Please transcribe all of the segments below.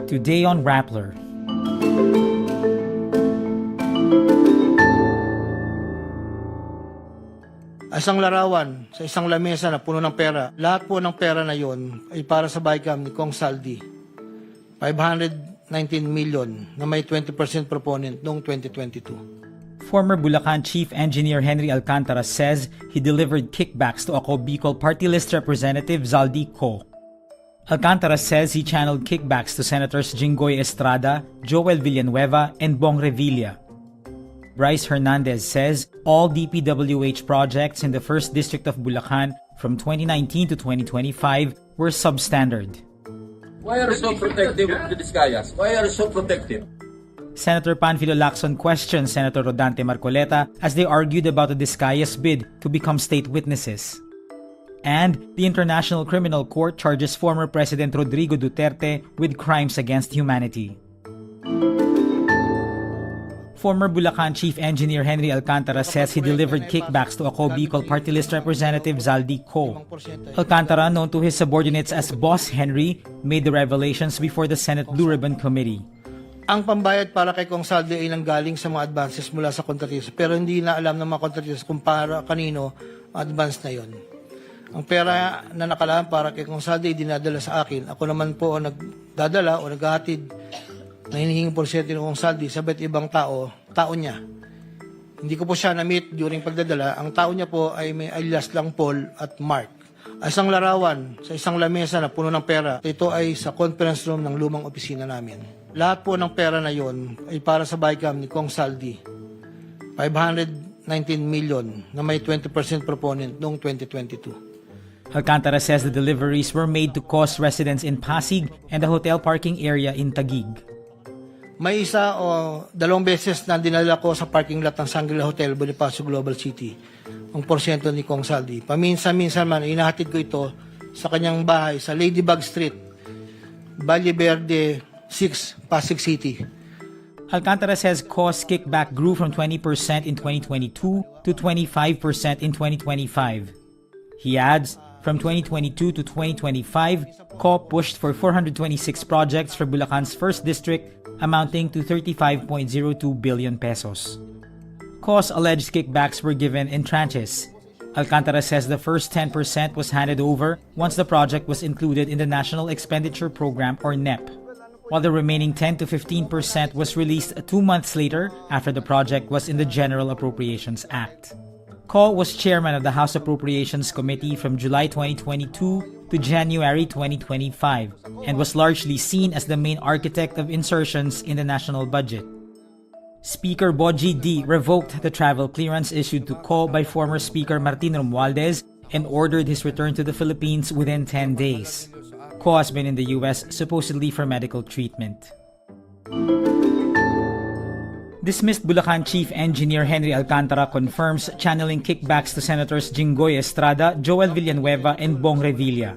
Today on Rappler. Isang larawan sa isang lamesa na puno ng pera. Lahat po ng pera na yon ay para sa bycam ni Kong Zaldy. 519 million na may 20% proponent noong 2022. Former Bulacan Chief Engineer Henry Alcantara says he delivered kickbacks to ako Bicol Party List Representative Zaldy Co. Alcantara says he channeled kickbacks to Senators Jinggoy Estrada, Joel Villanueva, and Bong Revilla. Brice Hernandez says all DPWH projects in the 1st District of Bulacan from 2019 to 2025 were substandard. Why are you so protective of the Discayas? Why are you so protective? Senator Panfilo Lacson questioned Senator Marcoleta as they argued about the Discayas bid to become state witnesses. And the International Criminal Court charges former President Rodrigo Duterte with crimes against humanity. Former Bulacan Chief Engineer Henry Alcantara says he delivered kickbacks to ako Bicol Party List Representative Zaldy Co. Alcantara, known to his subordinates as Boss Henry, made the revelations before the Senate Blue Ribbon Committee. Ang pambayad para kay Kong Zaldy ay nanggaling sa mga advances mula sa kontratista, pero hindi na alam ng mga kontratista kung para kanino ang advance na yon. Ang pera na nakalaan para kay Kong Zaldy ay dinadala sa akin. Ako naman po ang nagdadala o naghahatid na hinihinging porsyento ng Kong Zaldy sa iba't ibang tao niya. Hindi ko po siya na-meet during pagdadala. Ang tao niya po ay may alias lang Paul at Mark. Isang larawan sa isang lamesa na puno ng pera. Ito ay sa conference room ng lumang opisina namin. Lahat po ng pera na yon ay para sa bycam ni Kong Zaldy. 519 million na may 20% proponent noong 2022. Alcantara says the deliveries were made to cost residents in Pasig and the hotel parking area in Taguig. May isa o dalawang beses na dinala ko sa parking lot ng Shangri-La Hotel, Bonifacio Global City, ang porsyento ni Kong Zaldy. Paminsan-minsan man, inahatid ko ito sa kanyang bahay sa Ladybug Street, Valle Verde 6, Pasig City. Alcantara says cost kickback grew from 20% in 2022 to 25% in 2025. He adds, from 2022 to 2025, Co pushed for 426 projects for Bulacan's 1st District, amounting to 35.02 billion pesos. Co's alleged kickbacks were given in tranches. Alcantara says the first 10% was handed over once the project was included in the National Expenditure Program or NEP, while the remaining 10 to 15% was released 2 months later after the project was in the General Appropriations Act. Co was chairman of the House Appropriations Committee from July 2022 to January 2025 and was largely seen as the main architect of insertions in the national budget. Speaker Boji D revoked the travel clearance issued to Co by former Speaker Martin Romualdez and ordered his return to the Philippines within 10 days. Co has been in the US supposedly for medical treatment. Dismissed Bulacan Chief Engineer Henry Alcantara confirms channeling kickbacks to Senators Jinggoy Estrada, Joel Villanueva, and Bong Revilla.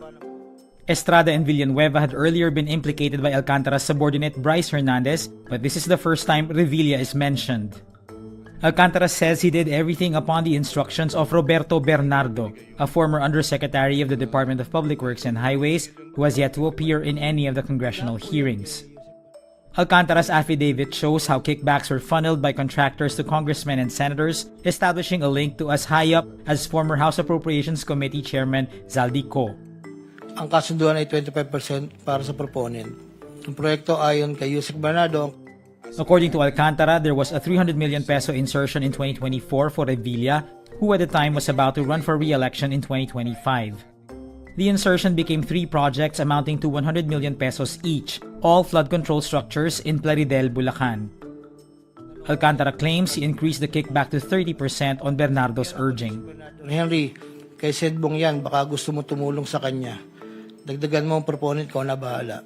Estrada and Villanueva had earlier been implicated by Alcantara's subordinate Brice Hernandez, but this is the first time Revilla is mentioned. Alcantara says he did everything upon the instructions of Roberto Bernardo, a former Undersecretary of the Department of Public Works and Highways who has yet to appear in any of the congressional hearings. Alcantara's affidavit shows how kickbacks were funneled by contractors to congressmen and senators, establishing a link to as high up as former House Appropriations Committee Chairman Zaldy Co. Ang kasunduan ay 25% para sa proponent. Ang proyekto ayon kay Yusek Bernardo. According to Alcantara, there was a 300 million peso insertion in 2024 for Revilla, who at the time was about to run for re-election in 2025. The insertion became 3 projects amounting to 100 million pesos each, all flood control structures in Plaridel, Bulacan. Alcantara claims he increased the kickback to 30% on Bernardo's urging. Henry, kay Sedbong yan, baka gusto mo tumulong sa kanya. Dagdagan mo ang proponent ko na bahala.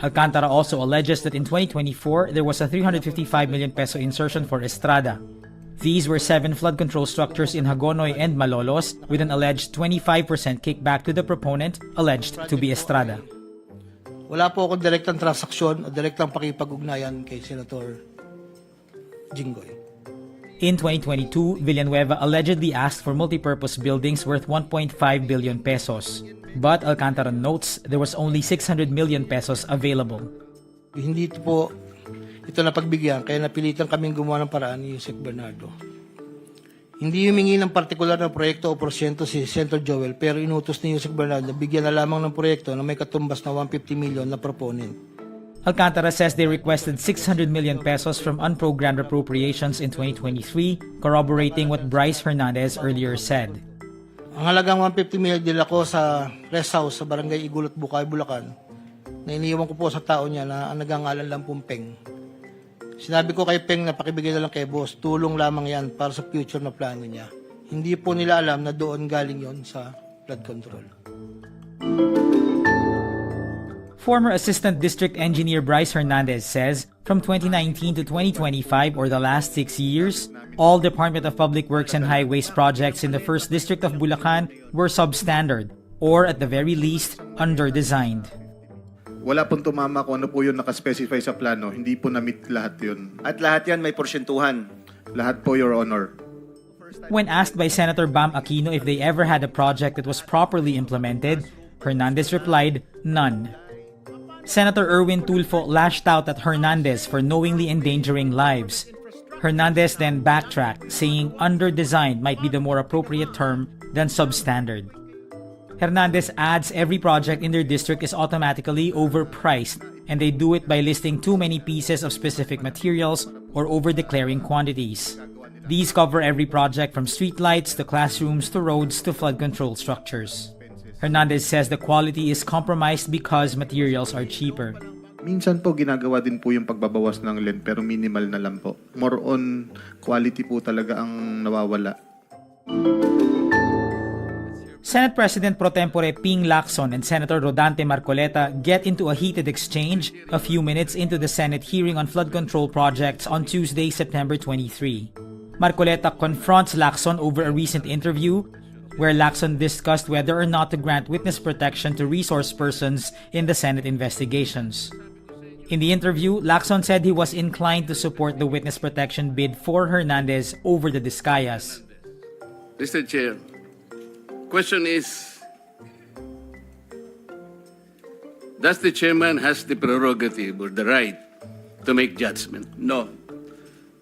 Alcantara also alleges that in 2024, there was a 355 million peso insertion for Estrada. These were 7 flood control structures in Hagonoy and Malolos with an alleged 25% kickback to the proponent alleged to be Estrada. Wala po akong direktang transaksyon o direktang pakipag-ugnayan kay Senator Jinggoy. In 2022, Villanueva allegedly asked for multipurpose buildings worth 1.5 billion pesos. But Alcantara notes there was only 600 million pesos available. Hindi ito na pagbigyan, kaya napilitan kaming gumawa ng paraan ni Yusek Bernardo. Hindi humingi ng partikular na proyekto o porsyento si Senator Joel, pero inutos ni Yusek Bernardo na bigyan na lamang ng proyekto na may katumbas na 150 million na proponent. Alcantara says they requested 600 million pesos from unprogrammed appropriations in 2023, corroborating what Brice Hernandez earlier said. Ang halagang 150 million dila ko sa rest house sa Barangay Igulot, Bukay, Bulacan, na iniiwan ko po sa tao niya na ang nagangalan lang pong Peng. Sinabi ko kay Peng na pakibigay na lang kay boss, tulong lamang yan para sa future na plano niya. Hindi po nila alam na doon galing yon sa flood control. Former Assistant District Engineer Brice Hernandez says from 2019 to 2025, or the last 6 years, all Department of Public Works and Highways projects in the 1st District of Bulacan were substandard, or at the very least, under-designed. Wala pong tumama kung ano po yung nakaspecify sa plano. Hindi po na-meet lahat yun. At lahat yan may porsyentuhan. Lahat po, Your Honor. When asked by Senator Bam Aquino if they ever had a project that was properly implemented, Hernandez replied, none. Senator Erwin Tulfo lashed out at Hernandez for knowingly endangering lives. Hernandez then backtracked, saying under-designed might be the more appropriate term than substandard. Hernandez adds every project in their district is automatically overpriced, and they do it by listing too many pieces of specific materials or over-declaring quantities. These cover every project from streetlights to classrooms to roads to flood control structures. Hernandez says the quality is compromised because materials are cheaper. Minsan po ginagawa din po yung pagbabawas ng length pero minimal na lang po. More on quality po talaga ang nawawala. Senate President Pro Tempore Ping Lacson and Senator Rodante Marcoleta get into a heated exchange a few minutes into the Senate hearing on flood control projects on Tuesday, September 23. Marcoleta confronts Lacson over a recent interview where Lacson discussed whether or not to grant witness protection to resource persons in the Senate investigations. In the interview, Lacson said he was inclined to support the witness protection bid for Hernandez over the Discayas. Mr. Chair, question is, does the chairman has the prerogative or the right to make judgment? No.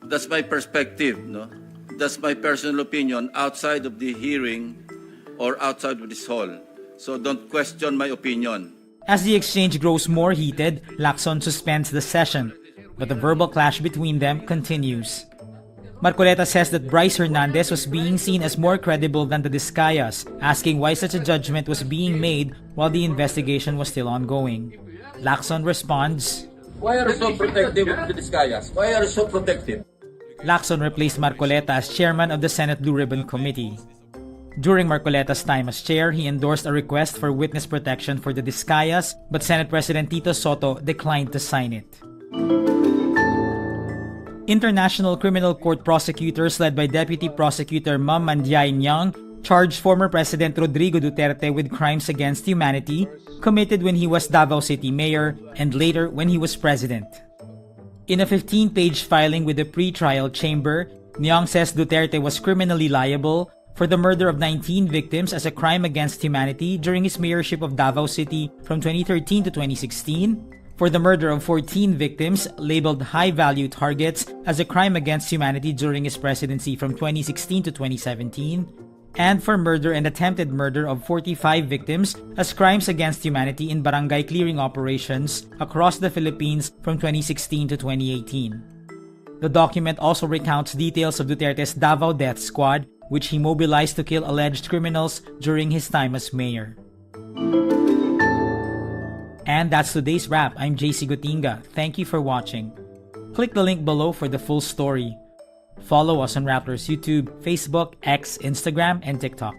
That's my perspective, no? That's my personal opinion outside of the hearing or outside of this hall. So don't question my opinion. As the exchange grows more heated, Lacson suspends the session, but the verbal clash between them continues. Marcoleta says that Brice Hernandez was being seen as more credible than the Discayas, asking why such a judgment was being made while the investigation was still ongoing. Lacson responds, Why are you so protective of the Discayas? Why are you so protective? Lacson replaced Marcoleta as chairman of the Senate Blue Ribbon Committee. During Marcoleta's time as chair, he endorsed a request for witness protection for the Discayas, but Senate President Tito Soto declined to sign it. International Criminal Court prosecutors led by Deputy Prosecutor Ma'am Mandiay Nyang charged former President Rodrigo Duterte with crimes against humanity committed when he was Davao City Mayor and later when he was President. In a 15-page filing with the pre-trial chamber, Nyang says Duterte was criminally liable for the murder of 19 victims as a crime against humanity during his mayorship of Davao City from 2013 to 2016, for the murder of 14 victims labeled high-value targets as a crime against humanity during his presidency from 2016 to 2017, and for murder and attempted murder of 45 victims as crimes against humanity in barangay clearing operations across the Philippines from 2016 to 2018. The document also recounts details of Duterte's Davao Death Squad, which he mobilized to kill alleged criminals during his time as mayor. And that's today's wrap. I'm JC Gotinga. Thank you for watching. Click the link below for the full story. Follow us on Raptor's YouTube, Facebook, X, Instagram, and TikTok.